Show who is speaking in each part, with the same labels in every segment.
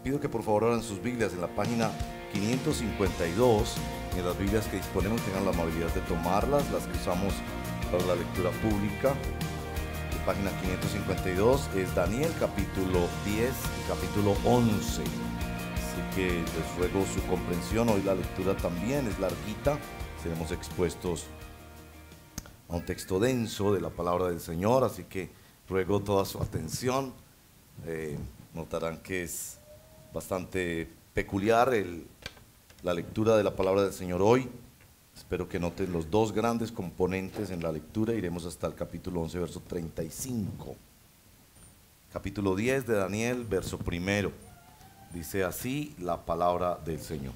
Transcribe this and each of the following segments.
Speaker 1: Pido que por favor abran sus Biblias en la página 552. En las Biblias que disponemos tengan la amabilidad de tomarlas, las que usamos para la lectura pública. La página 552 es Daniel capítulo 10 y capítulo 11. Así que les ruego su comprensión. Hoy la lectura también es larguita. Seremos expuestos a un texto denso de la palabra del Señor, así que ruego toda su atención. Notarán que es bastante peculiar la lectura de la palabra del Señor hoy. Espero que noten los dos grandes componentes en la lectura. Iremos hasta el capítulo 11, verso 35. Capítulo 10 de Daniel, verso primero. Dice así la palabra del Señor.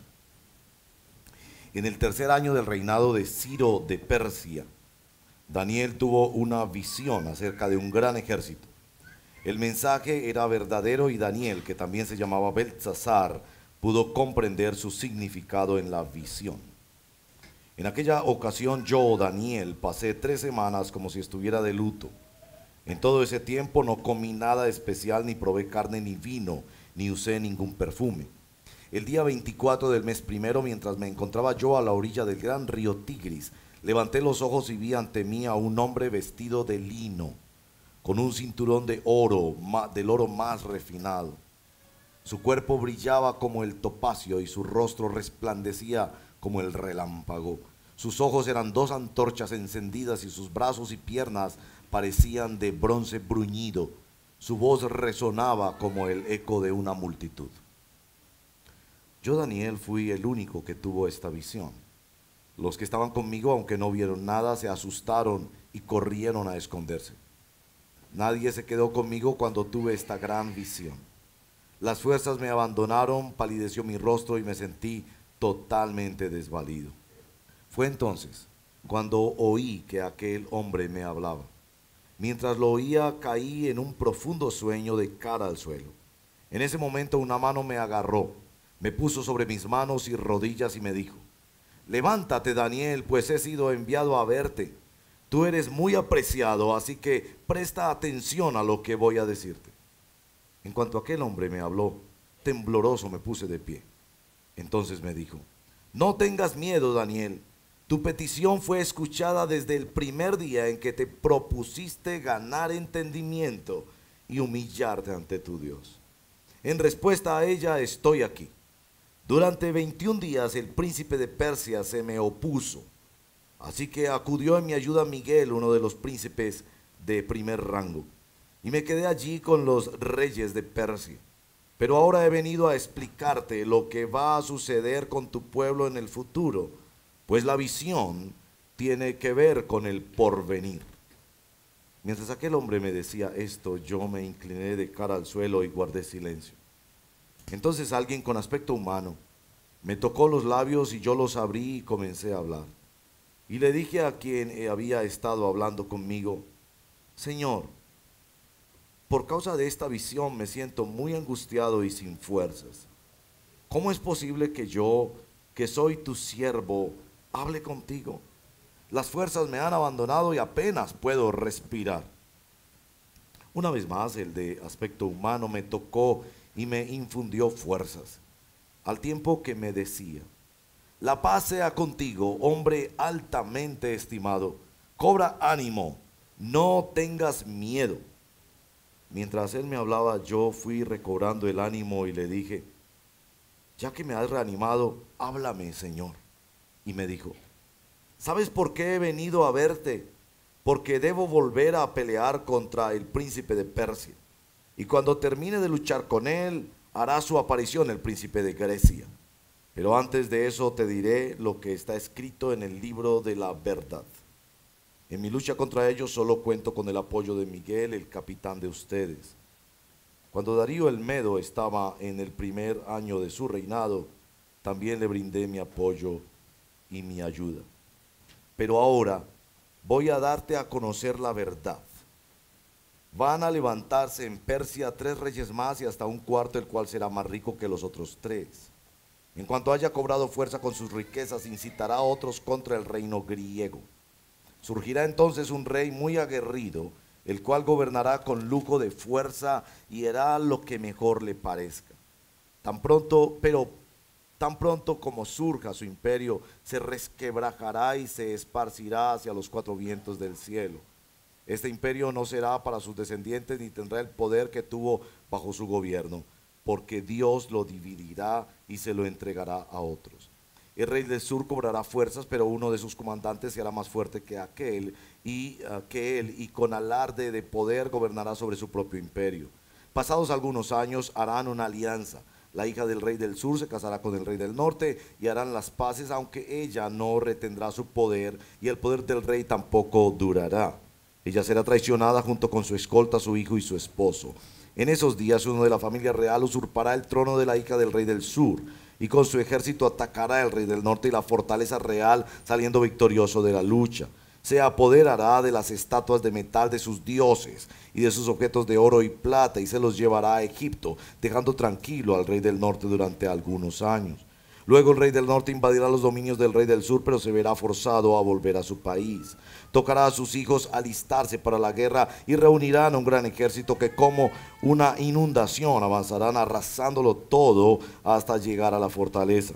Speaker 1: En el tercer año del reinado de Ciro de Persia, Daniel tuvo una visión acerca de un gran ejército. El mensaje era verdadero y Daniel, que también se llamaba Beltsasar, pudo comprender su significado en la visión. En aquella ocasión yo, Daniel, pasé 3 semanas como si estuviera de luto. En todo ese tiempo no comí nada especial, ni probé carne ni vino, ni usé ningún perfume. El día 24 del mes primero, mientras me encontraba yo a la orilla del gran río Tigris, levanté los ojos y vi ante mí a un hombre vestido de lino, con un cinturón de oro, del oro más refinado. Su cuerpo brillaba como el topacio y su rostro resplandecía como el relámpago. Sus ojos eran 2 antorchas encendidas y sus brazos y piernas parecían de bronce bruñido. Su voz resonaba como el eco de una multitud. Yo, Daniel, fui el único que tuvo esta visión. Los que estaban conmigo, aunque no vieron nada, se asustaron y corrieron a esconderse. Nadie se quedó conmigo cuando tuve esta gran visión. Las fuerzas me abandonaron, palideció mi rostro y me sentí totalmente desvalido. Fue entonces cuando oí que aquel hombre me hablaba. Mientras lo oía, caí en un profundo sueño de cara al suelo. En ese momento una mano me agarró, me puso sobre mis manos y rodillas y me dijo: levántate, Daniel, pues he sido enviado a verte. Tú eres muy apreciado, así que presta atención a lo que voy a decirte. En cuanto aquel hombre me habló, tembloroso me puse de pie. Entonces me dijo: no tengas miedo, Daniel. Tu petición fue escuchada desde el primer día en que te propusiste ganar entendimiento y humillarte ante tu Dios. En respuesta a ella estoy aquí. Durante 21 días el príncipe de Persia se me opuso. Así que acudió en mi ayuda Miguel, uno de los príncipes de primer rango, y me quedé allí con los reyes de Persia. Pero ahora he venido a explicarte lo que va a suceder con tu pueblo en el futuro, pues la visión tiene que ver con el porvenir. Mientras aquel hombre me decía esto, yo me incliné de cara al suelo y guardé silencio. Entonces alguien con aspecto humano me tocó los labios y yo los abrí y comencé a hablar. Y le dije a quien había estado hablando conmigo: Señor, por causa de esta visión me siento muy angustiado y sin fuerzas. ¿Cómo es posible que yo, que soy tu siervo, hable contigo? Las fuerzas me han abandonado y apenas puedo respirar. Una vez más, el de aspecto humano me tocó y me infundió fuerzas, al tiempo que me decía: la paz sea contigo, hombre altamente estimado. Cobra ánimo, no tengas miedo. Mientras él me hablaba, yo fui recobrando el ánimo y le dije: ya que me has reanimado, háblame, Señor. Y me dijo: ¿sabes por qué he venido a verte? Porque debo volver a pelear contra el príncipe de Persia. Y cuando termine de luchar con él, hará su aparición el príncipe de Grecia. Pero antes de eso te diré lo que está escrito en el libro de la verdad. En mi lucha contra ellos solo cuento con el apoyo de Miguel, el capitán de ustedes. Cuando Darío el Medo estaba en el primer año de su reinado, también le brindé mi apoyo y mi ayuda. Pero ahora voy a darte a conocer la verdad. Van a levantarse en Persia 3 reyes más y hasta un cuarto, el cual será más rico que los otros 3. En cuanto haya cobrado fuerza con sus riquezas, incitará a otros contra el reino griego. Surgirá entonces un rey muy aguerrido, el cual gobernará con lujo de fuerza y hará lo que mejor le parezca. tan pronto como surja su imperio, se resquebrajará y se esparcirá hacia los cuatro vientos del cielo. Este imperio no será para sus descendientes ni tendrá el poder que tuvo bajo su gobierno, porque Dios lo dividirá y se lo entregará a otros. El rey del sur cobrará fuerzas, pero uno de sus comandantes será más fuerte que él, y con alarde de poder gobernará sobre su propio imperio. Pasados algunos años harán una alianza. La hija del rey del sur se casará con el rey del norte y harán las paces, aunque ella no retendrá su poder y el poder del rey tampoco durará. Ella será traicionada junto con su escolta, su hijo y su esposo. En esos días uno de la familia real usurpará el trono de la hija del rey del sur, y con su ejército atacará al rey del norte y la fortaleza real, saliendo victorioso de la lucha. Se apoderará de las estatuas de metal de sus dioses y de sus objetos de oro y plata, y se los llevará a Egipto, dejando tranquilo al rey del norte durante algunos años. Luego el rey del norte invadirá los dominios del rey del sur, pero se verá forzado a volver a su país. Tocará a sus hijos alistarse para la guerra y reunirán un gran ejército que, como una inundación, avanzarán arrasándolo todo hasta llegar a la fortaleza.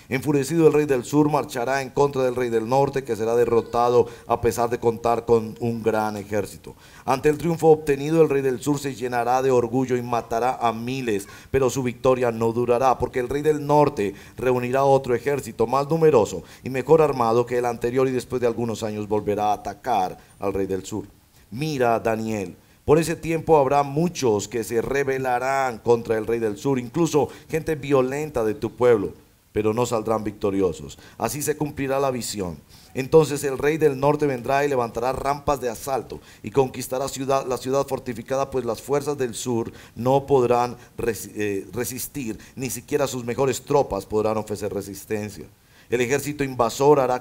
Speaker 1: Enfurecido el rey del sur marchará en contra del rey del norte, que será derrotado a pesar de contar con un gran ejército. Ante el triunfo obtenido, el rey del sur se llenará de orgullo y matará a miles, pero su victoria no durará, porque el rey del norte reunirá otro ejército más numeroso y mejor armado que el anterior, y después de algunos años volverá a atacar al rey del sur. Mira, Daniel. Por ese tiempo habrá muchos que se rebelarán contra el rey del sur, incluso gente violenta de tu pueblo, pero no saldrán victoriosos. Así se cumplirá la visión. Entonces el rey del norte vendrá y levantará rampas de asalto y conquistará la ciudad fortificada, pues las fuerzas del sur no podrán resistir, ni siquiera sus mejores tropas podrán ofrecer resistencia. El ejército invasor hará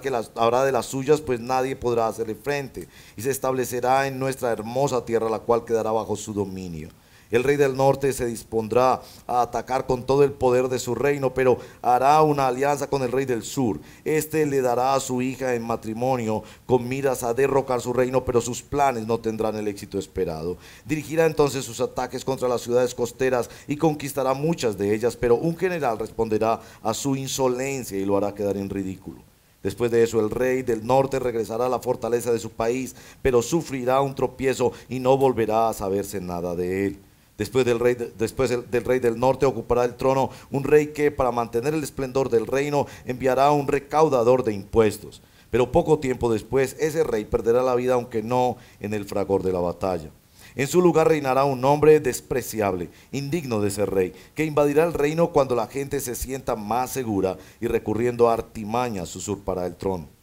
Speaker 1: de las suyas, pues nadie podrá hacerle frente, y se establecerá en nuestra hermosa tierra, la cual quedará bajo su dominio. El rey del norte se dispondrá a atacar con todo el poder de su reino, pero hará una alianza con el rey del sur. Este le dará a su hija en matrimonio con miras a derrocar su reino, pero sus planes no tendrán el éxito esperado. Dirigirá entonces sus ataques contra las ciudades costeras y conquistará muchas de ellas, pero un general responderá a su insolencia y lo hará quedar en ridículo. Después de eso, el rey del norte regresará a la fortaleza de su país, pero sufrirá un tropiezo y no volverá a saberse nada de él. Después del rey del norte ocupará el trono un rey que, para mantener el esplendor del reino, enviará un recaudador de impuestos. Pero poco tiempo después, ese rey perderá la vida, aunque no en el fragor de la batalla. En su lugar reinará un hombre despreciable, indigno de ser rey, que invadirá el reino cuando la gente se sienta más segura, y recurriendo a artimañas usurpará el trono.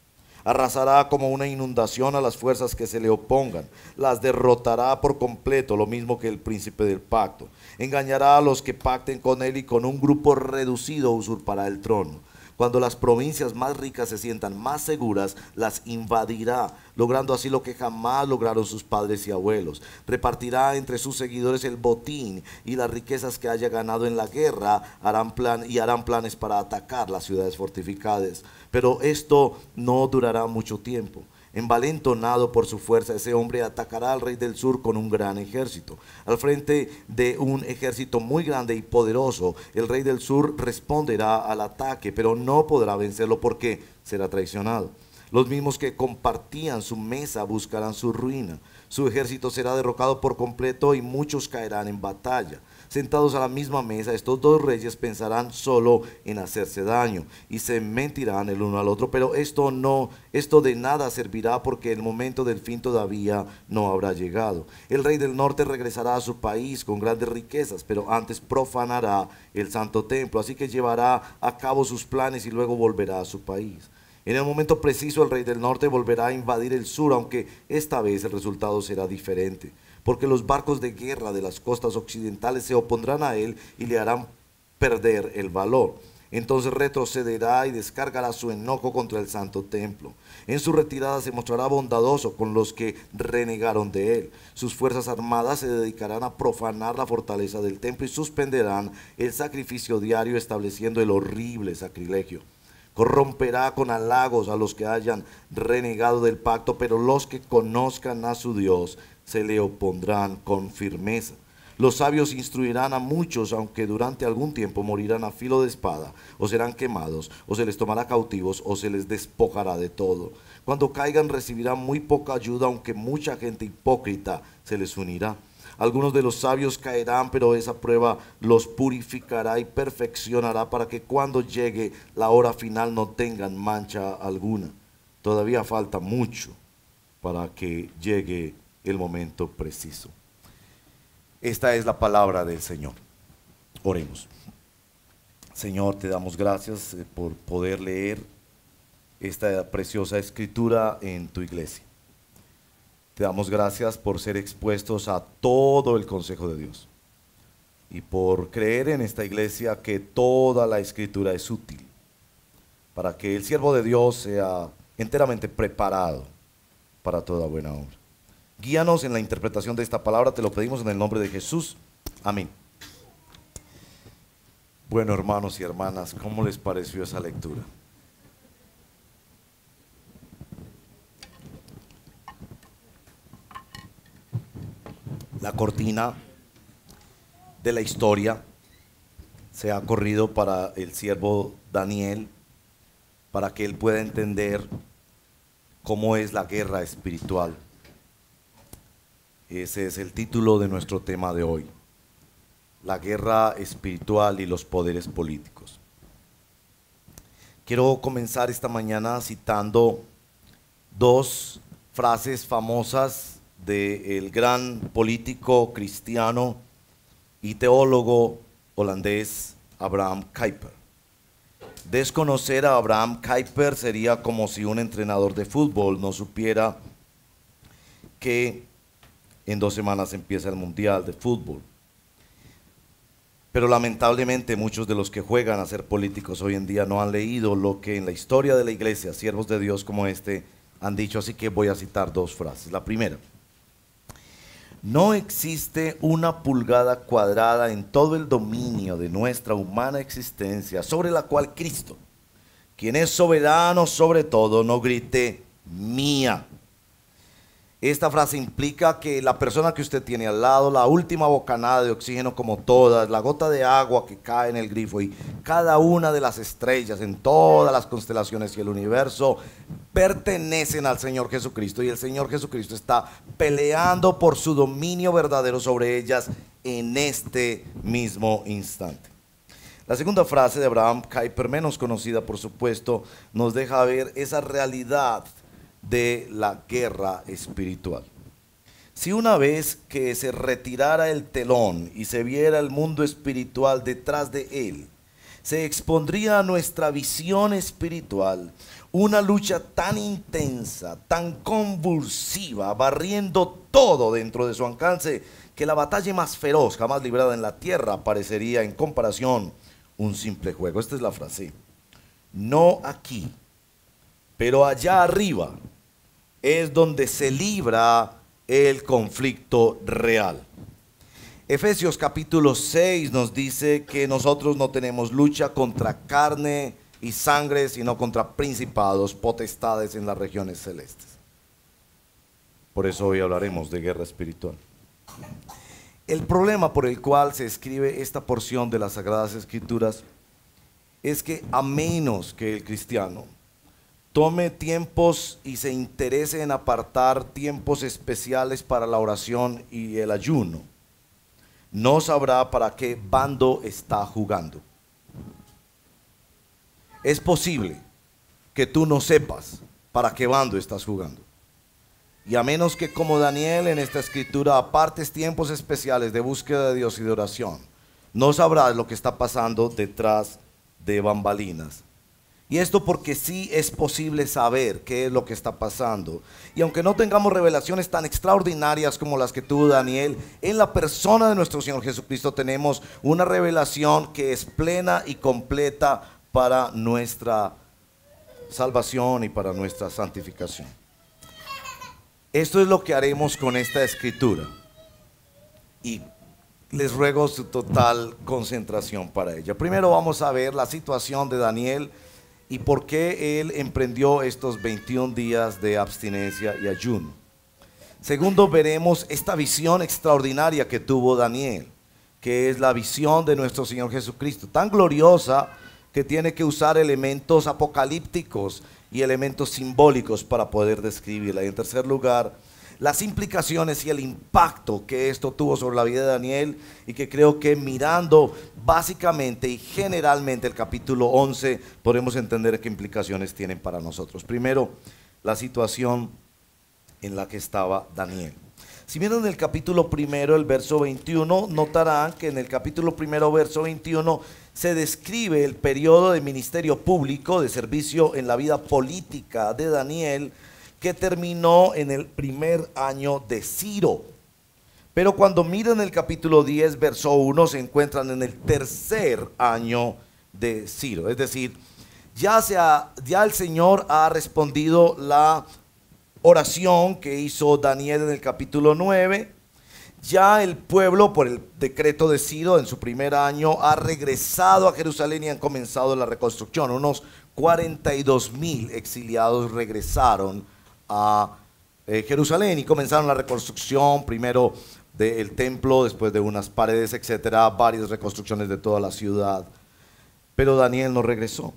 Speaker 1: Arrasará como una inundación a las fuerzas que se le opongan, las derrotará por completo, lo mismo que el príncipe del pacto. Engañará a los que pacten con él, y con un grupo reducido usurpará el trono. Cuando las provincias más ricas se sientan más seguras, las invadirá, logrando así lo que jamás lograron sus padres y abuelos. Repartirá entre sus seguidores el botín y las riquezas que haya ganado en la guerra, harán planes para atacar las ciudades fortificadas. Pero esto no durará mucho tiempo. Envalentonado por su fuerza, ese hombre atacará al rey del sur con un gran ejército. Al frente de un ejército muy grande y poderoso, el rey del sur responderá al ataque, pero no podrá vencerlo porque será traicionado. Los mismos que compartían su mesa buscarán su ruina. Su ejército será derrocado por completo y muchos caerán en batalla. Sentados a la misma mesa, estos dos reyes pensarán solo en hacerse daño y se mentirán el uno al otro, pero esto de nada servirá, porque el momento del fin todavía no habrá llegado. El rey del norte regresará a su país con grandes riquezas, pero antes profanará el santo templo, así que llevará a cabo sus planes y luego volverá a su país. En el momento preciso, el rey del norte volverá a invadir el sur, aunque esta vez el resultado será diferente, porque los barcos de guerra de las costas occidentales se opondrán a él y le harán perder el valor. Entonces retrocederá y descargará su enojo contra el santo templo. En su retirada se mostrará bondadoso con los que renegaron de él. Sus fuerzas armadas se dedicarán a profanar la fortaleza del templo y suspenderán el sacrificio diario, estableciendo el horrible sacrilegio. Corromperá con halagos a los que hayan renegado del pacto, pero los que conozcan a su Dios se le opondrán con firmeza. Los sabios instruirán a muchos, aunque durante algún tiempo morirán a filo de espada, o serán quemados, o se les tomará cautivos, o se les despojará de todo. Cuando caigan recibirán muy poca ayuda, aunque mucha gente hipócrita se les unirá. Algunos de los sabios caerán, pero esa prueba los purificará y perfeccionará para que cuando llegue la hora final no tengan mancha alguna. Todavía falta mucho para que llegue el momento preciso. Esta es la palabra del Señor. Oremos. Señor, te damos gracias por poder leer esta preciosa escritura en tu iglesia. Te damos gracias por ser expuestos a todo el consejo de Dios y por creer en esta iglesia que toda la escritura es útil para que el siervo de Dios sea enteramente preparado para toda buena obra. Guíanos en la interpretación de esta palabra, te lo pedimos en el nombre de Jesús. Amén. Bueno, hermanos y hermanas, ¿cómo les pareció esa lectura? La cortina de la historia se ha corrido para el siervo Daniel, para que él pueda entender cómo es la guerra espiritual. Ese es el título de nuestro tema de hoy: la guerra espiritual y los poderes políticos. Quiero comenzar esta mañana citando dos frases famosas del gran político cristiano y teólogo holandés Abraham Kuyper. Desconocer a Abraham Kuyper sería como si un entrenador de fútbol no supiera que en 2 semanas empieza el Mundial de Fútbol. Pero lamentablemente muchos de los que juegan a ser políticos hoy en día no han leído lo que en la historia de la iglesia siervos de Dios como este han dicho, así que voy a citar dos frases. La primera: no existe una pulgada cuadrada en todo el dominio de nuestra humana existencia sobre la cual Cristo, quien es soberano sobre todo, no grite mía. Esta frase implica que la persona que usted tiene al lado, la última bocanada de oxígeno como todas, la gota de agua que cae en el grifo y cada una de las estrellas en todas las constelaciones y el universo pertenecen al Señor Jesucristo, y el Señor Jesucristo está peleando por su dominio verdadero sobre ellas en este mismo instante. La segunda frase de Abraham Kuyper, menos conocida por supuesto, nos deja ver esa realidad de la guerra espiritual. Si una vez que se retirara el telón y se viera el mundo espiritual detrás de él, se expondría a nuestra visión espiritual una lucha tan intensa, tan convulsiva, barriendo todo dentro de su alcance, que la batalla más feroz jamás librada en la tierra parecería en comparación un simple juego. Esta es la frase: no aquí, pero allá arriba es donde se libra el conflicto real. Efesios capítulo 6 nos dice que nosotros no tenemos lucha contra carne y sangre, sino contra principados, potestades en las regiones celestes. Por eso hoy hablaremos de guerra espiritual. El problema por el cual se escribe esta porción de las Sagradas Escrituras es que a menos que el cristiano tome tiempos y se interese en apartar tiempos especiales para la oración y el ayuno, no sabrá para qué bando está jugando. Es posible que tú no sepas para qué bando estás jugando. Y a menos que, como Daniel en esta escritura, apartes tiempos especiales de búsqueda de Dios y de oración, no sabrás lo que está pasando detrás de bambalinas. Y esto porque sí es posible saber qué es lo que está pasando. Y aunque no tengamos revelaciones tan extraordinarias como las que tuvo Daniel, en la persona de nuestro Señor Jesucristo tenemos una revelación que es plena y completa para nuestra salvación y para nuestra santificación. Esto es lo que haremos con esta escritura. Y les ruego su total concentración para ella. Primero vamos a ver la situación de Daniel y por qué él emprendió estos 21 días de abstinencia y ayuno. Segundo, veremos esta visión extraordinaria que tuvo Daniel, que es la visión de nuestro Señor Jesucristo, tan gloriosa que tiene que usar elementos apocalípticos y elementos simbólicos para poder describirla. Y en tercer lugar, las implicaciones y el impacto que esto tuvo sobre la vida de Daniel, y que creo que mirando básicamente y generalmente el capítulo 11 podemos entender qué implicaciones tienen para nosotros. Primero, la situación en la que estaba Daniel. Si miran el capítulo primero, el verso 21, notarán que en el capítulo primero, verso 21, se describe el periodo de ministerio público, de servicio en la vida política de Daniel, que terminó en el primer año de Ciro. Pero cuando miran el capítulo 10, verso 1, se encuentran en el tercer año de Ciro. Es decir, ya el Señor ha respondido la oración que hizo Daniel en el capítulo 9. Ya el pueblo, por el decreto de Ciro, en su primer año, ha regresado a Jerusalén y han comenzado la reconstrucción. Unos 42,000 exiliados regresaron a Jerusalén y comenzaron la reconstrucción, primero del templo, después de unas paredes, etcétera, varias reconstrucciones de toda la ciudad. Pero Daniel no regresó.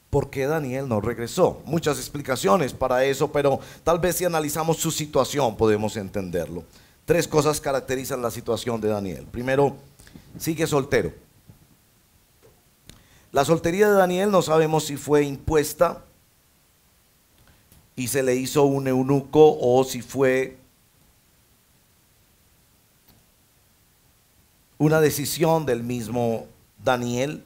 Speaker 1: ¿Por qué Daniel no regresó? Muchas explicaciones para eso, pero tal vez si analizamos su situación podemos entenderlo. Tres cosas caracterizan la situación de Daniel. Primero, sigue soltero. La soltería de Daniel no sabemos si fue impuesta y se le hizo un eunuco, o si fue una decisión del mismo Daniel.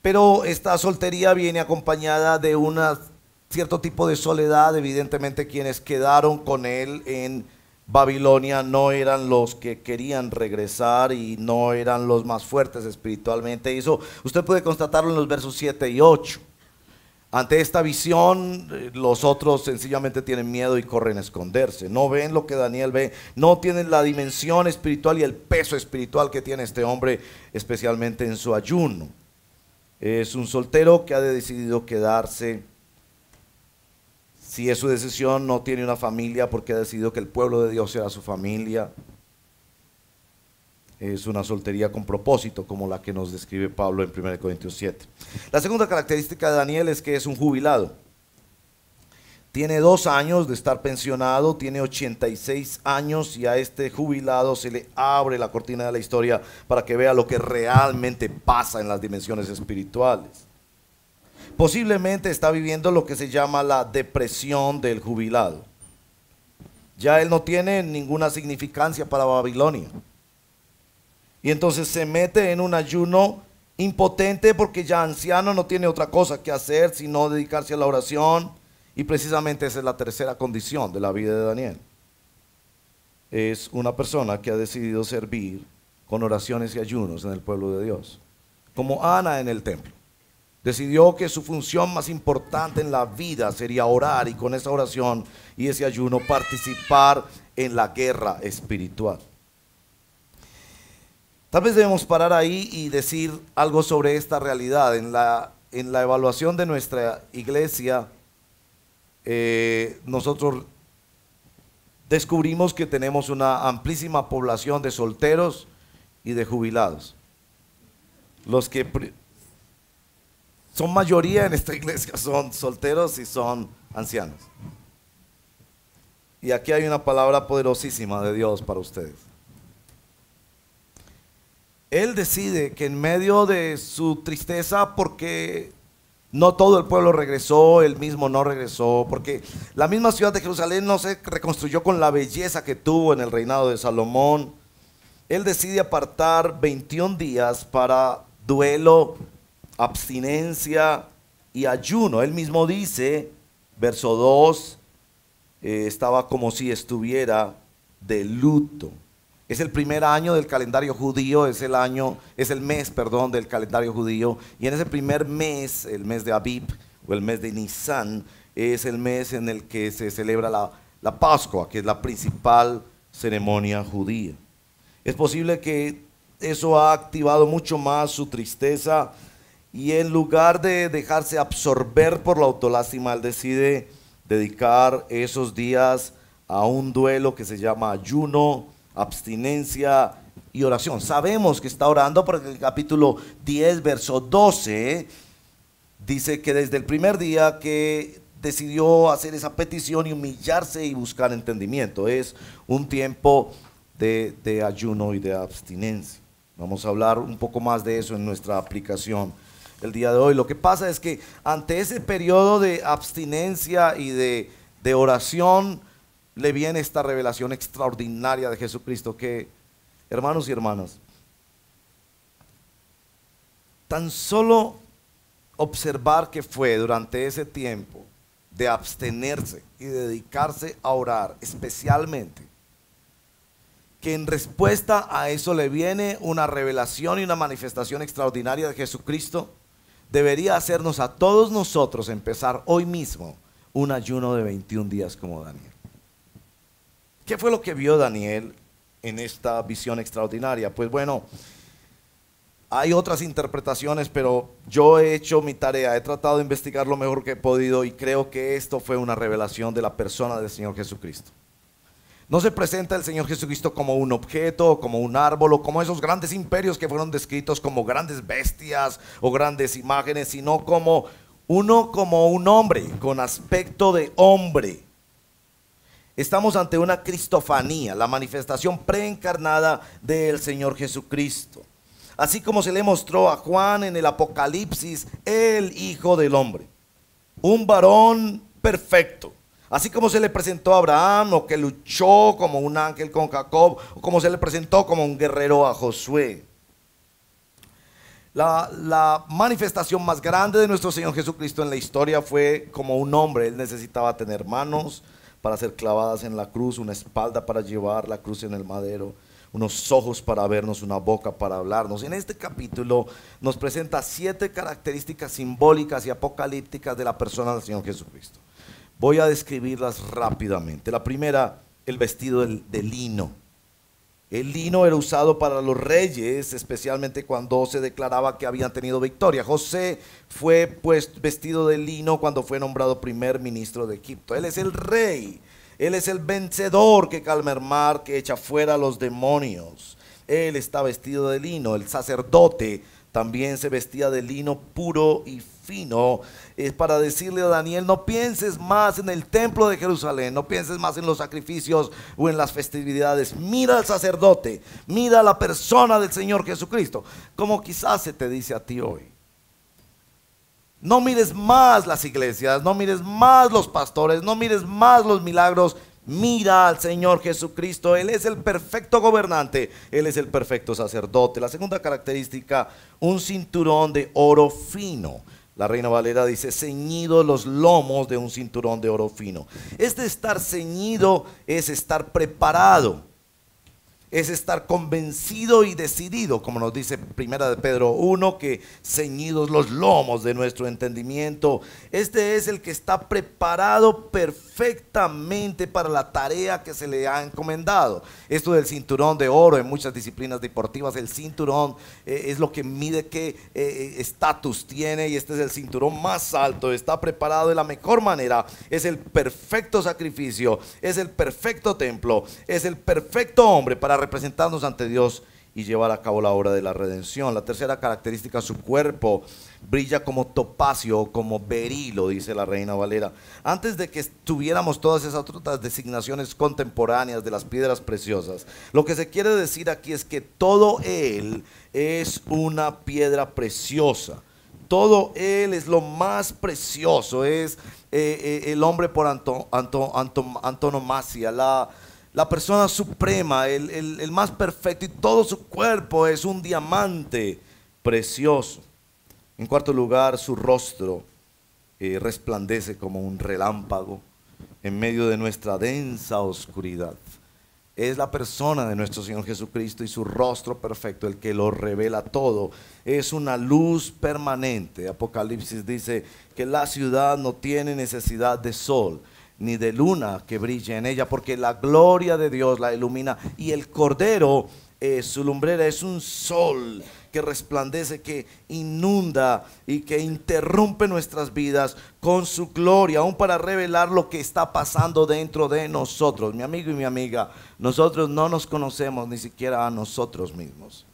Speaker 1: Pero esta soltería viene acompañada de un cierto tipo de soledad. Evidentemente quienes quedaron con él en Babilonia no eran los que querían regresar y no eran los más fuertes espiritualmente. Y eso usted puede constatarlo en los versos 7 y 8. Ante esta visión, los otros sencillamente tienen miedo y corren a esconderse. No ven lo que Daniel ve, no tienen la dimensión espiritual y el peso espiritual que tiene este hombre, especialmente en su ayuno. Es un soltero que ha decidido quedarse. Si es su decisión, no tiene una familia porque ha decidido que el pueblo de Dios sea su familia. Es una soltería con propósito, como la que nos describe Pablo en 1 Corintios 7. La segunda característica de Daniel es que es un jubilado. Tiene 2 años de estar pensionado, tiene 86 años, y a este jubilado se le abre la cortina de la historia para que vea lo que realmente pasa en las dimensiones espirituales. Posiblemente está viviendo lo que se llama la depresión del jubilado. Ya él no tiene ninguna significancia para Babilonia. Y entonces se mete en un ayuno impotente porque ya anciano no tiene otra cosa que hacer sino dedicarse a la oración. Y precisamente esa es la tercera condición de la vida de Daniel. Es una persona que ha decidido servir con oraciones y ayunos en el pueblo de Dios. Como Ana en el templo. Decidió que su función más importante en la vida sería orar, y con esa oración y ese ayuno participar en la guerra espiritual. Tal vez debemos parar ahí y decir algo sobre esta realidad. En la evaluación de nuestra iglesia, nosotros descubrimos que tenemos una amplísima población de solteros y de jubilados. Los que son mayoría en esta iglesia son solteros y son ancianos. Y aquí hay una palabra poderosísima de Dios para ustedes. Él decide que en medio de su tristeza, porque no todo el pueblo regresó, él mismo no regresó, porque la misma ciudad de Jerusalén no se reconstruyó con la belleza que tuvo en el reinado de Salomón. Él decide apartar 21 días para duelo, abstinencia y ayuno. Él mismo dice, verso 2, estaba como si estuviera de luto. Es el primer año del calendario judío, es el mes del calendario judío, y en ese primer mes, el mes de Abib o el mes de Nisan, es el mes en el que se celebra la Pascua, que es la principal ceremonia judía. Es posible que eso ha activado mucho más su tristeza, y en lugar de dejarse absorber por la autolástima, él decide dedicar esos días a un duelo que se llama ayuno, abstinencia y oración. Sabemos que está orando porque el capítulo 10, verso 12, dice que desde el primer día que decidió hacer esa petición y humillarse y buscar entendimiento, es un tiempo de ayuno y de abstinencia. Vamos a hablar un poco más de eso en nuestra aplicación el día de hoy. Lo que pasa es que ante ese periodo de abstinencia y de oración, le viene esta revelación extraordinaria de Jesucristo que, hermanos y hermanas, tan solo observar que fue durante ese tiempo de abstenerse y dedicarse a orar especialmente, que en respuesta a eso le viene una revelación y una manifestación extraordinaria de Jesucristo, debería hacernos a todos nosotros empezar hoy mismo un ayuno de 21 días como Daniel. ¿Qué fue lo que vio Daniel en esta visión extraordinaria? Pues bueno, hay otras interpretaciones, pero yo he hecho mi tarea, he tratado de investigar lo mejor que he podido y creo que esto fue una revelación de la persona del Señor Jesucristo. No se presenta el Señor Jesucristo como un objeto, como un árbol, o como esos grandes imperios que fueron descritos como grandes bestias o grandes imágenes, sino como un hombre, con aspecto de hombre. Estamos ante una cristofanía, la manifestación preencarnada del Señor Jesucristo. Así como se le mostró a Juan en el Apocalipsis, el Hijo del Hombre, un varón perfecto. Así como se le presentó a Abraham, o que luchó como un ángel con Jacob, o como se le presentó como un guerrero a Josué. La manifestación más grande de nuestro Señor Jesucristo en la historia fue como un hombre. Él necesitaba tener manos para ser clavadas en la cruz, una espalda para llevar la cruz en el madero, unos ojos para vernos, una boca para hablarnos. En este capítulo nos presenta 7 características simbólicas y apocalípticas de la persona del Señor Jesucristo. Voy a describirlas rápidamente. La primera, el vestido de lino. El lino era usado para los reyes, especialmente cuando se declaraba que habían tenido victoria. José fue pues vestido de lino cuando fue nombrado primer ministro de Egipto. Él es el rey, él es el vencedor que calma el mar, que echa fuera a los demonios. Él está vestido de lino. El sacerdote también se vestía de lino puro y fino. Es para decirle a Daniel: no pienses más en el templo de Jerusalén, no pienses más en los sacrificios o en las festividades. Mira al sacerdote, mira a la persona del Señor Jesucristo. Como quizás se te dice a ti hoy. No mires más las iglesias, no mires más los pastores, no mires más los milagros. Mira al Señor Jesucristo. Él es el perfecto gobernante, Él es el perfecto sacerdote. La segunda característica, un cinturón de oro fino. La Reina Valera dice: ceñidos los lomos de un cinturón de oro fino. Este estar ceñido es estar preparado, es estar convencido y decidido, como nos dice Primera de Pedro 1, que ceñidos los lomos de nuestro entendimiento. Este es el que está preparado perfectamente para la tarea que se le ha encomendado. Esto del cinturón de oro, en muchas disciplinas deportivas el cinturón es lo que mide qué estatus tiene, y este es el cinturón más alto. Está preparado de la mejor manera, es el perfecto sacrificio, es el perfecto templo, es el perfecto hombre para representarnos ante Dios y llevar a cabo la obra de la redención. La tercera característica, su cuerpo brilla como topacio, como berilo, dice la Reina Valera. Antes de que tuviéramos todas esas otras designaciones contemporáneas de las piedras preciosas, lo que se quiere decir aquí es que todo él es una piedra preciosa. Todo él es lo más precioso, es el hombre por antonomasia, la persona suprema, el más perfecto, y todo su cuerpo es un diamante precioso. En cuarto lugar, su rostro resplandece como un relámpago en medio de nuestra densa oscuridad. Es la persona de nuestro Señor Jesucristo y su rostro perfecto el que lo revela todo. Es una luz permanente. Apocalipsis dice que la ciudad no tiene necesidad de sol ni de luna que brille en ella, porque la gloria de Dios la ilumina, y el Cordero su lumbrera es un sol que resplandece, que inunda y que interrumpe nuestras vidas con su gloria, aún para revelar lo que está pasando dentro de nosotros. Mi amigo y mi amiga, nosotros no nos conocemos ni siquiera a nosotros mismos.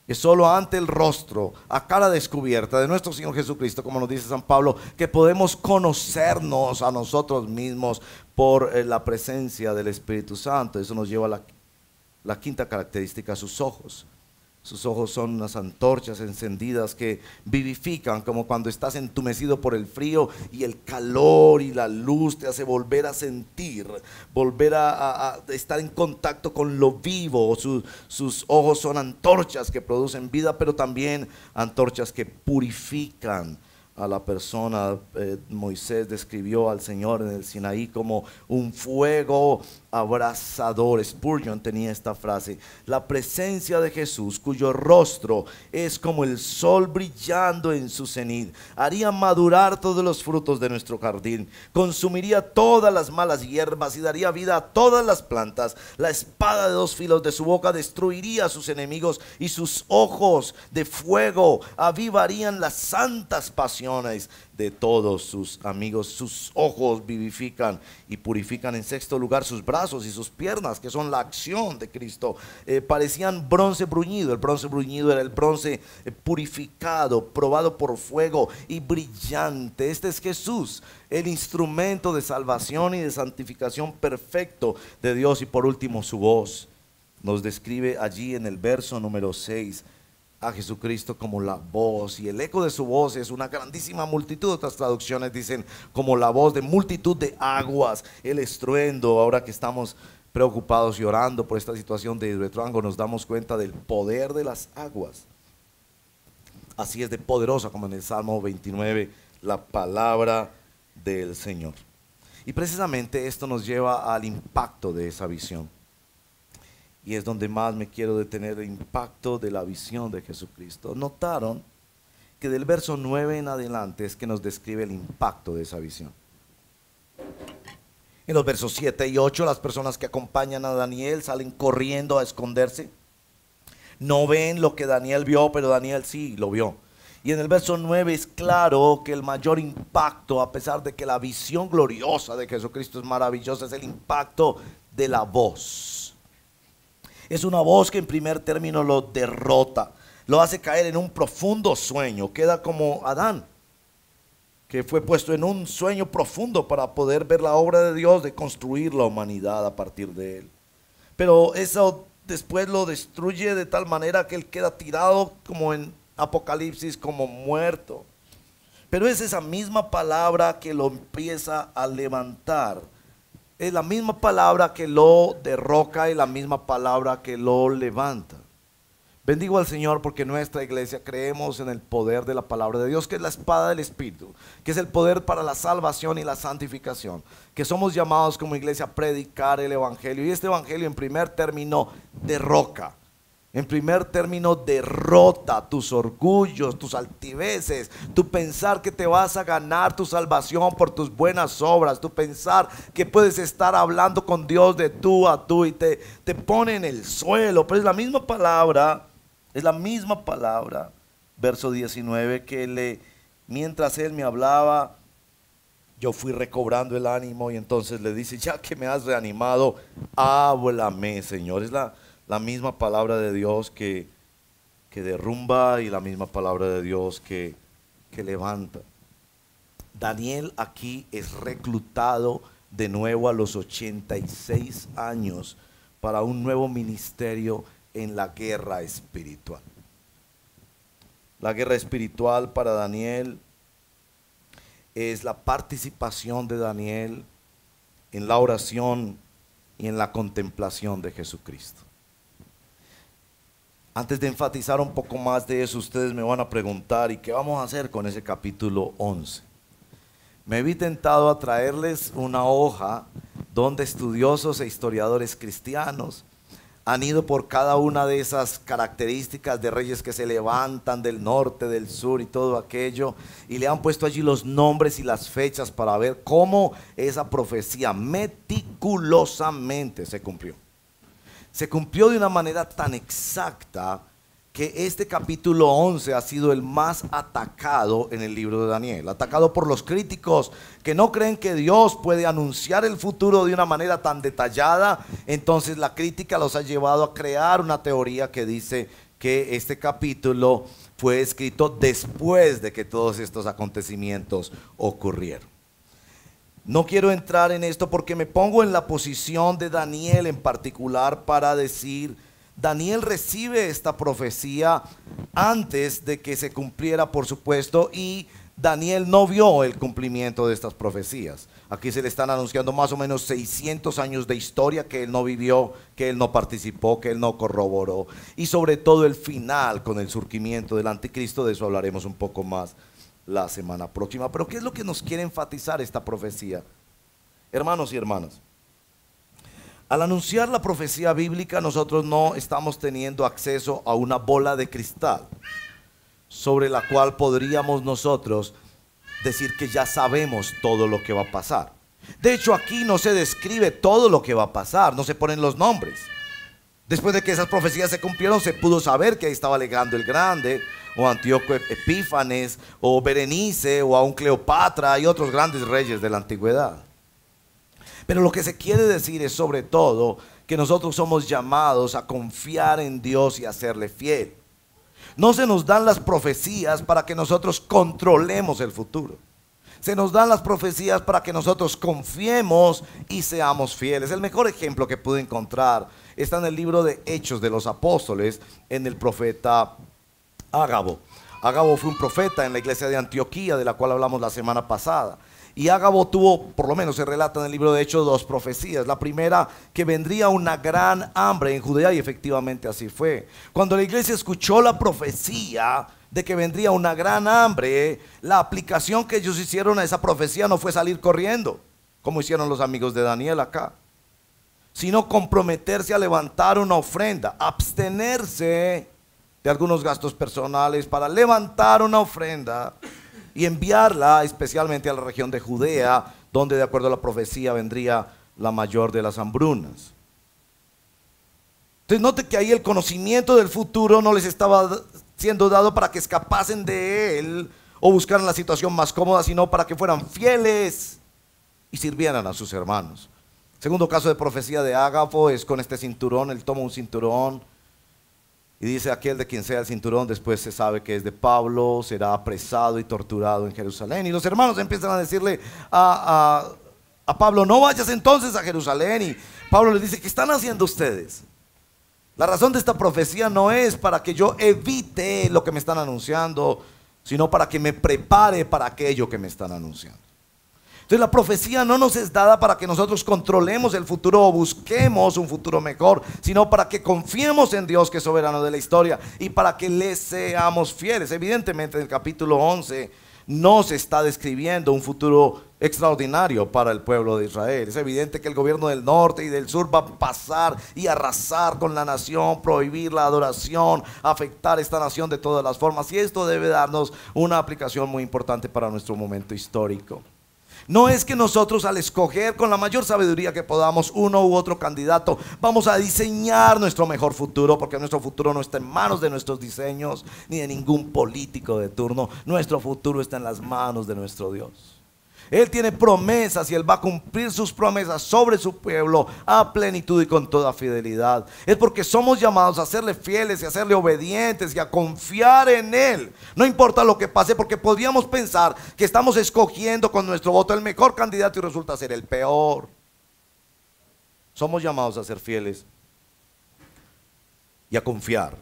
Speaker 1: Es solo ante el rostro, a cara descubierta de nuestro Señor Jesucristo, como nos dice San Pablo, que podemos conocernos a nosotros mismos por la presencia del Espíritu Santo. Eso nos lleva a la quinta característica, sus ojos. Sus ojos son unas antorchas encendidas que vivifican, como cuando estás entumecido por el frío y el calor y la luz te hace volver a sentir, volver a estar en contacto con lo vivo. Sus ojos son antorchas que producen vida, pero también antorchas que purifican a la persona. Moisés describió al Señor en el Sinaí como un fuego abrasador. Spurgeon tenía esta frase: la presencia de Jesús, cuyo rostro es como el sol brillando en su cenit, haría madurar todos los frutos de nuestro jardín, consumiría todas las malas hierbas y daría vida a todas las plantas. La espada de dos filos de su boca destruiría a sus enemigos, y sus ojos de fuego avivarían las santas pasiones de todos sus amigos. Sus ojos vivifican y purifican. En sexto lugar, sus brazos y sus piernas, que son la acción de Cristo, parecían bronce bruñido. El bronce bruñido era el bronce purificado, probado por fuego y brillante. Este es Jesús, el instrumento de salvación y de santificación perfecto de Dios. Y por último, su voz. Nos describe allí en el verso número 6 a Jesucristo como la voz, y el eco de su voz es una grandísima multitud. Otras traducciones dicen como la voz de multitud de aguas, el estruendo. Ahora que estamos preocupados y orando por esta situación de Hidroituango, nos damos cuenta del poder de las aguas. Así es de poderosa como en el Salmo 29 la palabra del Señor. Y precisamente esto nos lleva al impacto de esa visión. Y es donde más me quiero detener, el impacto de la visión de Jesucristo. Notaron que del verso 9 en adelante es que nos describe el impacto de esa visión. En los versos 7 y 8, las personas que acompañan a Daniel salen corriendo a esconderse. No ven lo que Daniel vio, pero Daniel sí lo vio. Y en el verso 9 es claro que el mayor impacto, a pesar de que la visión gloriosa de Jesucristo es maravillosa, es el impacto de la voz. Es una voz que en primer término lo derrota, lo hace caer en un profundo sueño. Queda como Adán, que fue puesto en un sueño profundo para poder ver la obra de Dios de construir la humanidad a partir de él. Pero eso después lo destruye de tal manera que él queda tirado, como en Apocalipsis, como muerto. Pero es esa misma palabra que lo empieza a levantar. Es la misma palabra que lo derroca y la misma palabra que lo levanta. Bendigo al Señor porque en nuestra iglesia creemos en el poder de la palabra de Dios, que es la espada del Espíritu, que es el poder para la salvación y la santificación, que somos llamados como iglesia a predicar el Evangelio. Y este Evangelio en primer término derroca. En primer término derrota tus orgullos, tus altiveces, tu pensar que te vas a ganar tu salvación por tus buenas obras, tu pensar que puedes estar hablando con Dios de tú a tú y te pone en el suelo. Pero es la misma palabra, verso 19, que mientras él me hablaba, yo fui recobrando el ánimo, y entonces le dice: ya que me has reanimado, háblame, Señor. Es la misma palabra de Dios que derrumba y la misma palabra de Dios que levanta. Daniel aquí es reclutado de nuevo a los 86 años para un nuevo ministerio en la guerra espiritual. La guerra espiritual para Daniel es la participación de Daniel en la oración y en la contemplación de Jesucristo. Antes de enfatizar un poco más de eso, ustedes me van a preguntar: ¿y qué vamos a hacer con ese capítulo 11? Me vi tentado a traerles una hoja donde estudiosos e historiadores cristianos han ido por cada una de esas características de reyes que se levantan del norte, del sur y todo aquello, y le han puesto allí los nombres y las fechas para ver cómo esa profecía meticulosamente se cumplió. se cumplió de una manera tan exacta que este capítulo 11 ha sido el más atacado en el libro de Daniel. Atacado por los críticos que no creen que Dios puede anunciar el futuro de una manera tan detallada. Entonces la crítica los ha llevado a crear una teoría que dice que este capítulo fue escrito después de que todos estos acontecimientos ocurrieron. No quiero entrar en esto porque me pongo en la posición de Daniel en particular para decir, Daniel recibe esta profecía antes de que se cumpliera, por supuesto, y Daniel no vio el cumplimiento de estas profecías. Aquí se le están anunciando más o menos 600 años de historia que él no vivió, que él no participó, que él no corroboró. Y sobre todo el final con el surgimiento del anticristo, de eso hablaremos un poco más la semana próxima. Pero ¿qué es lo que nos quiere enfatizar esta profecía? Hermanos y hermanas, al anunciar la profecía bíblica, nosotros no estamos teniendo acceso a una bola de cristal sobre la cual podríamos nosotros decir que ya sabemos todo lo que va a pasar. De hecho, aquí no se describe todo lo que va a pasar, no se ponen los nombres. Después de que esas profecías se cumplieron, se pudo saber que ahí estaba Alejandro el Grande, o Antíoco Epífanes, o Berenice, o aún Cleopatra y otros grandes reyes de la antigüedad. Pero lo que se quiere decir es sobre todo que nosotros somos llamados a confiar en Dios y a serle fiel. No se nos dan las profecías para que nosotros controlemos el futuro. Se nos dan las profecías para que nosotros confiemos y seamos fieles. El mejor ejemplo que pude encontrar está en el libro de Hechos de los Apóstoles, en el profeta Ágabo. Ágabo fue un profeta en la iglesia de Antioquía, de la cual hablamos la semana pasada. Y Ágabo tuvo, por lo menos se relata en el libro de Hechos, dos profecías. La primera, que vendría una gran hambre en Judea, y efectivamente así fue. Cuando la iglesia escuchó la profecía de que vendría una gran hambre, la aplicación que ellos hicieron a esa profecía no fue salir corriendo, como hicieron los amigos de Daniel acá, sino comprometerse a levantar una ofrenda, abstenerse de algunos gastos personales para levantar una ofrenda y enviarla especialmente a la región de Judea, donde de acuerdo a la profecía vendría la mayor de las hambrunas. Entonces note que ahí el conocimiento del futuro no les estaba siendo dado para que escapasen de él o buscaran la situación más cómoda, sino para que fueran fieles y sirvieran a sus hermanos. Segundo caso de profecía de Ágabo es con este cinturón. Él toma un cinturón y dice: aquel de quien sea el cinturón, después se sabe que es de Pablo, será apresado y torturado en Jerusalén. Y los hermanos empiezan a decirle a Pablo: no vayas entonces a Jerusalén. Y Pablo les dice: ¿qué están haciendo ustedes? La razón de esta profecía no es para que yo evite lo que me están anunciando, sino para que me prepare para aquello que me están anunciando. Entonces la profecía no nos es dada para que nosotros controlemos el futuro o busquemos un futuro mejor, sino para que confiemos en Dios, que es soberano de la historia, y para que le seamos fieles. Evidentemente en el capítulo 11 no se está describiendo un futuro extraordinario para el pueblo de Israel. Es evidente que el gobierno del norte y del sur va a pasar y arrasar con la nación, prohibir la adoración, afectar esta nación de todas las formas, y esto debe darnos una aplicación muy importante para nuestro momento histórico. No es que nosotros, al escoger con la mayor sabiduría que podamos uno u otro candidato, vamos a diseñar nuestro mejor futuro, porque nuestro futuro no está en manos de nuestros diseños ni de ningún político de turno. Nuestro futuro está en las manos de nuestro Dios. Él tiene promesas y Él va a cumplir sus promesas sobre su pueblo a plenitud y con toda fidelidad. Es porque somos llamados a serle fieles y a serle obedientes y a confiar en Él. No importa lo que pase, porque podríamos pensar que estamos escogiendo con nuestro voto el mejor candidato y resulta ser el peor. Somos llamados a ser fieles y a confiar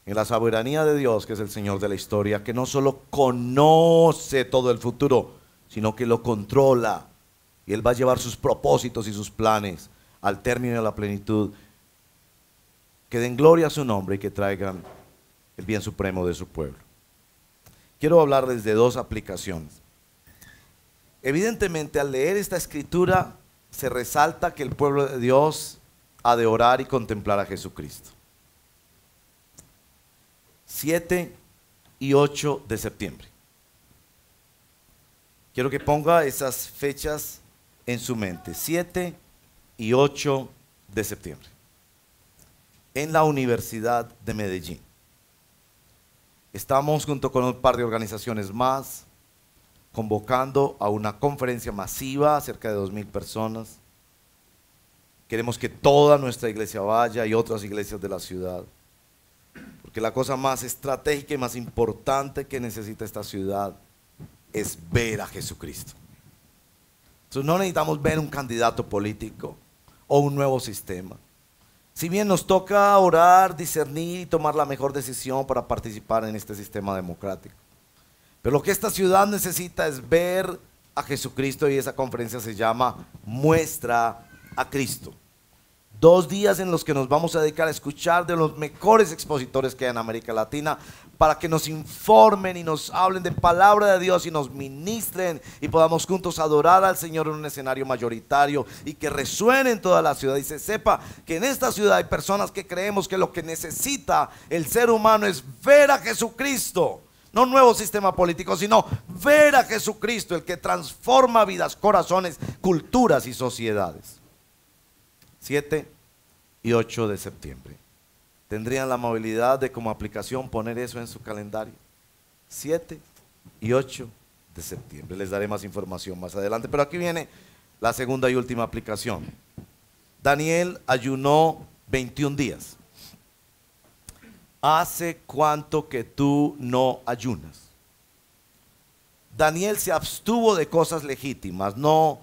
Speaker 1: en la soberanía de Dios, que es el Señor de la historia, que no solo conoce todo el futuro, sino que lo controla, y Él va a llevar sus propósitos y sus planes al término de la plenitud, que den gloria a su nombre y que traigan el bien supremo de su pueblo. Quiero hablarles de dos aplicaciones. Evidentemente, al leer esta escritura se resalta que el pueblo de Dios ha de orar y contemplar a Jesucristo. 7 y 8 de septiembre. Quiero que ponga esas fechas en su mente, 7 y 8 de septiembre. en la Universidad de Medellín. Estamos junto con un par de organizaciones más convocando a una conferencia masiva, cerca de 2000 personas. Queremos que toda nuestra iglesia vaya y otras iglesias de la ciudad, porque la cosa más estratégica y más importante que necesita esta ciudad es ver a Jesucristo. Entonces no necesitamos ver un candidato político o un nuevo sistema. Si bien nos toca orar, discernir y tomar la mejor decisión para participar en este sistema democrático, pero lo que esta ciudad necesita es ver a Jesucristo, y esa conferencia se llama Muestra a Cristo. 2 días en los que nos vamos a dedicar a escuchar de los mejores expositores que hay en América Latina, para que nos informen y nos hablen de palabra de Dios y nos ministren y podamos juntos adorar al Señor en un escenario mayoritario y que resuene en toda la ciudad y se sepa que en esta ciudad hay personas que creemos que lo que necesita el ser humano es ver a Jesucristo. No un nuevo sistema político, sino ver a Jesucristo, el que transforma vidas, corazones, culturas y sociedades. 7 y 8 de septiembre. Tendrían la amabilidad de, como aplicación, poner eso en su calendario. 7 y 8 de septiembre. Les daré más información más adelante, pero aquí viene la segunda y última aplicación. Daniel ayunó 21 días. ¿Hace cuánto que tú no ayunas? Daniel se abstuvo de cosas legítimas. No,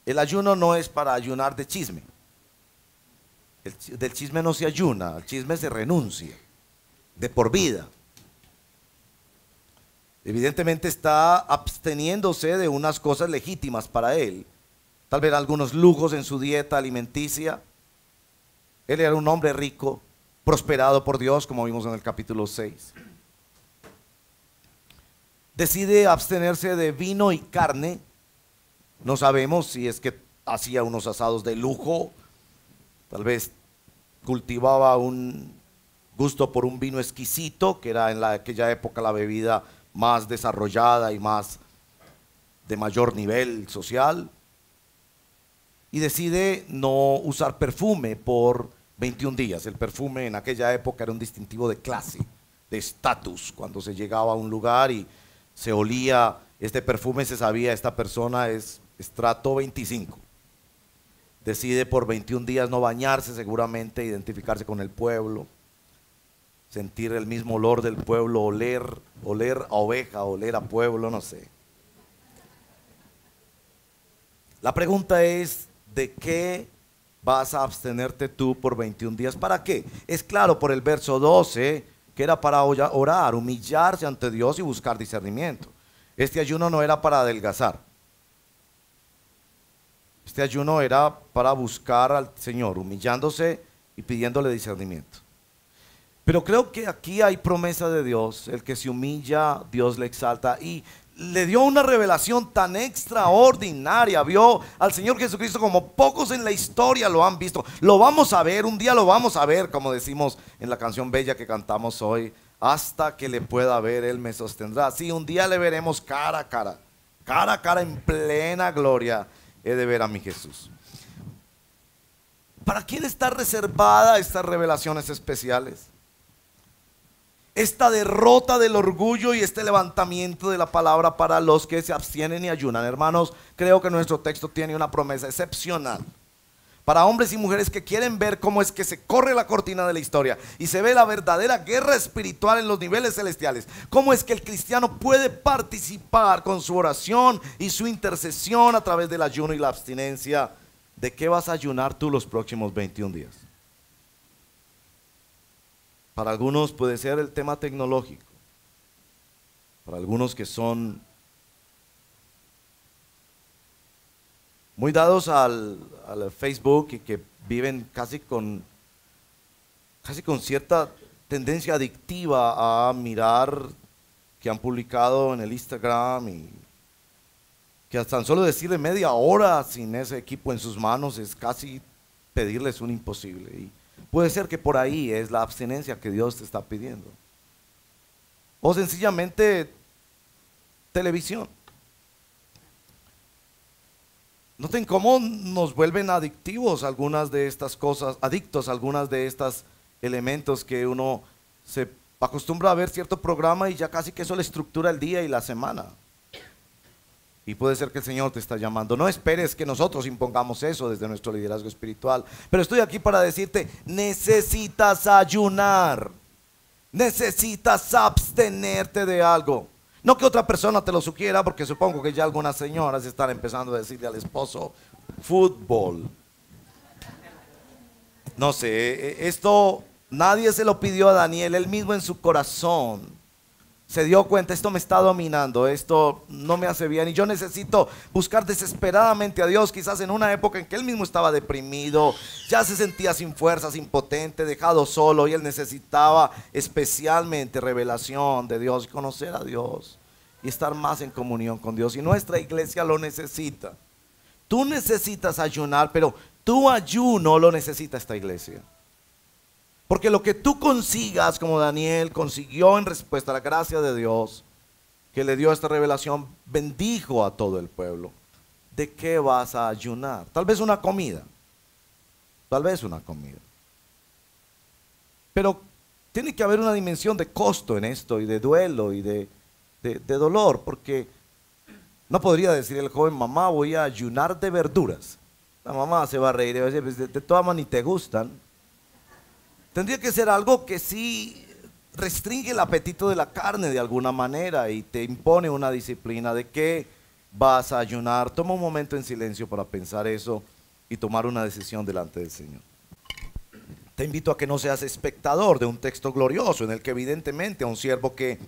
Speaker 1: el ayuno no es para ayunar de chisme. Del chisme no se ayuna, al chisme se renuncia, de por vida. Evidentemente está absteniéndose de unas cosas legítimas para él. Tal vez algunos lujos en su dieta alimenticia. Él era un hombre rico, prosperado por Dios, como vimos en el capítulo 6. Decide abstenerse de vino y carne. No sabemos si es que hacía unos asados de lujo, tal vez cultivaba un gusto por un vino exquisito, que era en aquella época la bebida más desarrollada y más de mayor nivel social, y decide no usar perfume por 21 días. El perfume en aquella época era un distintivo de clase, de estatus. Cuando se llegaba a un lugar y se olía este perfume, se sabía esta persona es estrato 25. Decide por 21 días no bañarse, seguramente identificarse con el pueblo, sentir el mismo olor del pueblo, oler a oveja, oler a pueblo, no sé. La pregunta es, ¿de qué vas a abstenerte tú por 21 días? ¿Para qué? Es claro por el verso 12 que era para orar, humillarse ante Dios y buscar discernimiento. Este ayuno no era para adelgazar. Este ayuno era para buscar al Señor, humillándose y pidiéndole discernimiento. Pero creo que aquí hay promesa de Dios. El que se humilla, Dios le exalta. Y le dio una revelación tan extraordinaria. Vio al Señor Jesucristo como pocos en la historia lo han visto. Lo vamos a ver, un día lo vamos a ver, como decimos en la canción bella que cantamos hoy. Hasta que le pueda ver, Él me sostendrá. Sí, un día le veremos cara a cara en plena gloria. He de ver a mi Jesús. ¿Para quién está reservada estas revelaciones especiales? Esta derrota del orgullo y este levantamiento de la palabra para los que se abstienen y ayunan. Hermanos, creo que nuestro texto tiene una promesa excepcional para hombres y mujeres que quieren ver cómo es que se corre la cortina de la historia y se ve la verdadera guerra espiritual en los niveles celestiales. Cómo es que el cristiano puede participar con su oración y su intercesión a través del ayuno y la abstinencia. ¿De qué vas a ayunar tú los próximos 21 días? Para algunos puede ser el tema tecnológico. Para algunos que son muy dados al Facebook y que viven casi con cierta tendencia adictiva a mirar que han publicado en el Instagram, y que tan solo decirle media hora sin ese equipo en sus manos es casi pedirles un imposible. Y puede ser que por ahí es la abstinencia que Dios te está pidiendo. O sencillamente televisión. Noten cómo nos vuelven adictivos algunas de estas cosas, adictos a algunas de estas elementos que uno se acostumbra a ver cierto programa y ya casi que eso le estructura el día y la semana. Y puede ser que el Señor te está llamando. No esperes que nosotros impongamos eso desde nuestro liderazgo espiritual. Pero estoy aquí para decirte, necesitas ayunar. Necesitas abstenerte de algo. No que otra persona te lo sugiera, porque supongo que ya algunas señoras están empezando a decirle al esposo, fútbol. No sé, esto nadie se lo pidió a Daniel, él mismo en su corazón se dio cuenta, esto me está dominando, esto no me hace bien y yo necesito buscar desesperadamente a Dios, quizás en una época en que él mismo estaba deprimido, ya se sentía sin fuerzas, impotente, dejado solo, y él necesitaba especialmente revelación de Dios, conocer a Dios y estar más en comunión con Dios, y nuestra iglesia lo necesita. Tú necesitas ayunar, pero tu ayuno lo necesita esta iglesia. Porque lo que tú consigas, como Daniel consiguió en respuesta a la gracia de Dios, que le dio esta revelación, bendijo a todo el pueblo. ¿De qué vas a ayunar? Tal vez una comida. Tal vez una comida. Pero tiene que haber una dimensión de costo en esto, y de duelo, y de dolor, porque no podría decir el joven, mamá, voy a ayunar de verduras. La mamá se va a reír y va a decir, pues de todas maneras ni te gustan. Tendría que ser algo que sí restringe el apetito de la carne de alguna manera y te impone una disciplina. ¿De qué vas a ayunar? Toma un momento en silencio para pensar eso y tomar una decisión delante del Señor. Te invito a que no seas espectador de un texto glorioso en el que evidentemente a un siervo que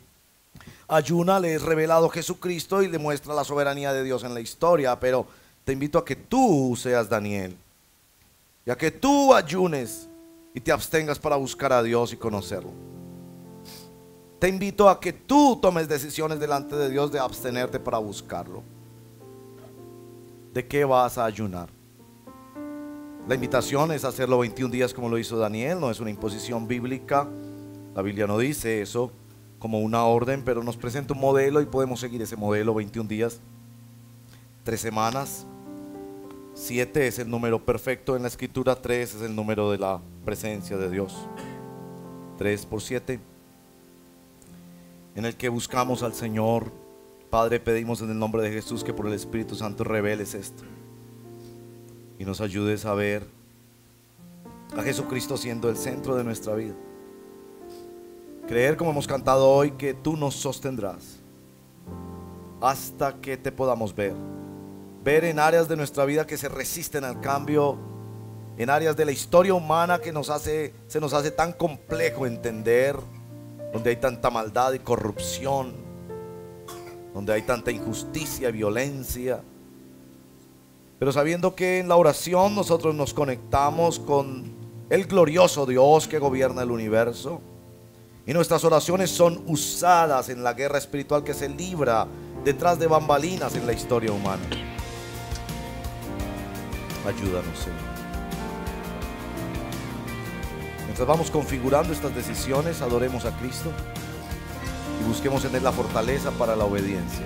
Speaker 1: ayuna le es revelado Jesucristo y le muestra la soberanía de Dios en la historia, pero te invito a que tú seas Daniel y a que tú ayunes y te abstengas para buscar a Dios y conocerlo. Te invito a que tú tomes decisiones delante de Dios de abstenerte para buscarlo. ¿De qué vas a ayunar? La invitación es hacerlo 21 días como lo hizo Daniel, no es una imposición bíblica. La Biblia no dice eso como una orden, pero nos presenta un modelo y podemos seguir ese modelo. 21 días, 3 semanas. 7 es el número perfecto en la escritura, 3 es el número de la presencia de Dios. 3 por 7, en el que buscamos al Señor. Padre, pedimos en el nombre de Jesús que por el Espíritu Santo reveles esto y nos ayudes a ver a Jesucristo siendo el centro de nuestra vida. Creer, como hemos cantado hoy, que tú nos sostendrás hasta que te podamos ver. Ver en áreas de nuestra vida que se resisten al cambio, en áreas de la historia humana que se nos hace tan complejo entender, donde hay tanta maldad y corrupción, donde hay tanta injusticia y violencia. Pero sabiendo que en la oración nosotros nos conectamos con el glorioso Dios que gobierna el universo, y nuestras oraciones son usadas en la guerra espiritual que se libra detrás de bambalinas en la historia humana. Ayúdanos, Señor. Mientras vamos configurando estas decisiones, adoremos a Cristo y busquemos en Él la fortaleza para la obediencia.